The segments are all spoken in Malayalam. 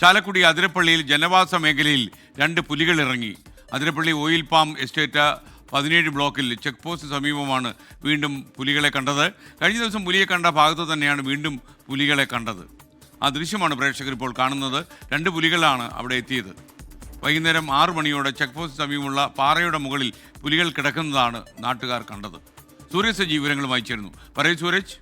ചാലക്കുടി അതിരപ്പള്ളിയിൽ ജനവാസ മേഖലയിൽ 2 പുലികൾ ഇറങ്ങി. അതിരപ്പള്ളി ഓയിൽ പാം എസ്റ്റേറ്റ് 17 ബ്ലോക്കിൽ ചെക്ക് പോസ്റ്റ് സമീപമാണ് വീണ്ടും പുലികളെ കണ്ടത്. കഴിഞ്ഞ ദിവസം പുലിയെ കണ്ട ഭാഗത്ത് തന്നെയാണ് വീണ്ടും പുലികളെ കണ്ടത്. ആ ദൃശ്യമാണ് പ്രേക്ഷകർ ഇപ്പോൾ കാണുന്നത്. 2 പുലികളാണ് അവിടെ എത്തിയത്. വൈകുന്നേരം 6 മണിയോടെ ചെക്ക് പോസ്റ്റ് സമീപമുള്ള പാറയുടെ മുകളിൽ പുലികൾ കിടക്കുന്നതാണ് നാട്ടുകാർ കണ്ടത്. സൂരജ് സജി വിവരങ്ങളുമായി ചേരുന്നു. പറയൂ സൂരജ്.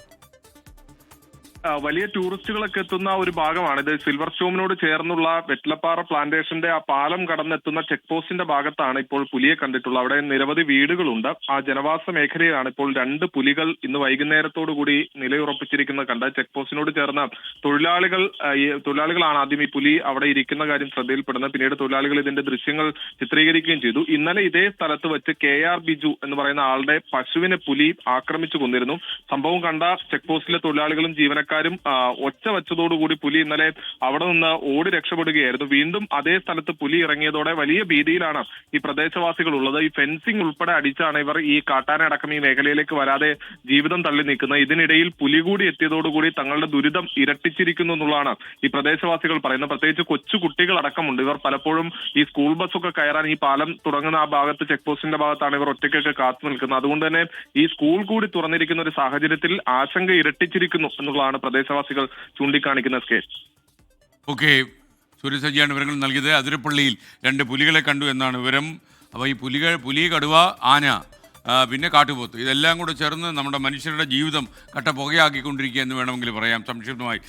വലിയ ടൂറിസ്റ്റുകളൊക്കെ എത്തുന്ന ഒരു ഭാഗമാണ് ഇത്. സിൽവർ സ്റ്റോമിനോട് ചേർന്നുള്ള വെറ്റ്ലപ്പാറ പ്ലാന്റേഷന്റെ ആ പാലം കടന്നെത്തുന്ന ചെക്ക് പോസ്റ്റിന്റെ ഭാഗത്താണ് ഇപ്പോൾ പുലിയെ കണ്ടിട്ടുള്ളത്. അവിടെ നിരവധി വീടുകളുണ്ട്. ആ ജനവാസ മേഖലയിലാണ് ഇപ്പോൾ 2 പുലികൾ ഇന്ന് വൈകുന്നേരത്തോടു കൂടി നിലയുറപ്പിച്ചിരിക്കുന്നത് കണ്ട്. ചെക്ക് പോസ്റ്റിനോട് ചേർന്ന തൊഴിലാളികളാണ് ആദ്യം ഈ പുലി അവിടെ ഇരിക്കുന്ന കാര്യം ശ്രദ്ധയിൽപ്പെടുന്നത്. പിന്നീട് തൊഴിലാളികൾ ഇതിന്റെ ദൃശ്യങ്ങൾ ചിത്രീകരിക്കുകയും ചെയ്തു. ഇന്നലെ ഇതേ സ്ഥലത്ത് വെച്ച് KR ബിജു എന്ന് പറയുന്ന ആളുടെ പശുവിനെ പുലി ആക്രമിച്ചു കൊന്നിരുന്നു. സംഭവം കണ്ട ചെക്ക് പോസ്റ്റിലെ തൊഴിലാളികളും ജീവനക്കാരും ഒച്ച വെച്ചതോടുകൂടി പുലി ഇന്നലെ അവിടെ നിന്ന് ഓടി രക്ഷപ്പെടുകയായിരുന്നു. വീണ്ടും അതേ സ്ഥലത്ത് പുലി ഇറങ്ങിയതോടെ വലിയ ഭീതിയിലാണ് ഈ പ്രദേശവാസികൾ ഉള്ളത്. ഈ ഫെൻസിംഗ് ഉൾപ്പെടെ അടിച്ചാണ് ഇവർ ഈ കാട്ടാന അടക്കം ഈ മേഖലയിലേക്ക് വരാതെ ജീവിതം തള്ളി നീക്കുന്നത്. ഇതിനിടയിൽ പുലി കൂടി എത്തിയതോടുകൂടി തങ്ങളുടെ ദുരിതം ഇരട്ടിച്ചിരിക്കുന്നു എന്നുള്ളതാണ് ഈ പ്രദേശവാസികൾ പറയുന്നത്. പ്രത്യേകിച്ച് കൊച്ചു കുട്ടികൾ അടക്കമുണ്ട്. ഇവർ പലപ്പോഴും ഈ സ്കൂൾ ബസ്സൊക്കെ കയറാൻ ഈ പാലം തുടങ്ങുന്ന ആ ഭാഗത്ത് ചെക്ക് പോസ്റ്റിന്റെ ഭാഗത്താണ് ഇവർ ഒറ്റയ്ക്കൊക്കെ കാത്തു നിൽക്കുന്നത്. അതുകൊണ്ട് തന്നെ ഈ സ്കൂൾ കൂടി തുറന്നിരിക്കുന്ന ഒരു സാഹചര്യത്തിൽ ആശങ്ക ഇരട്ടിച്ചിരിക്കുന്നു എന്നുള്ളതാണ് പ്രദേശവാസികൾ ചൂണ്ടിക്കാണിക്കുന്ന കേസ്. ഓക്കെ, സൂര്യ സജിയാണ് വിവരങ്ങൾ നൽകിയത്. അതിരപ്പള്ളിയിൽ 2 പുലികളെ കണ്ടു എന്നാണ് വിവരം. അപ്പോൾ ഈ പുലി, കടുവ, ആന, പിന്നെ കാട്ടുപോത്ത്, ഇതെല്ലാം കൂടെ ചേർന്ന് നമ്മുടെ മനുഷ്യരുടെ ജീവിതം കട്ട പുകയാക്കിക്കൊണ്ടിരിക്കുക എന്ന് വേണമെങ്കിൽ പറയാം സംക്ഷിപ്തമായി.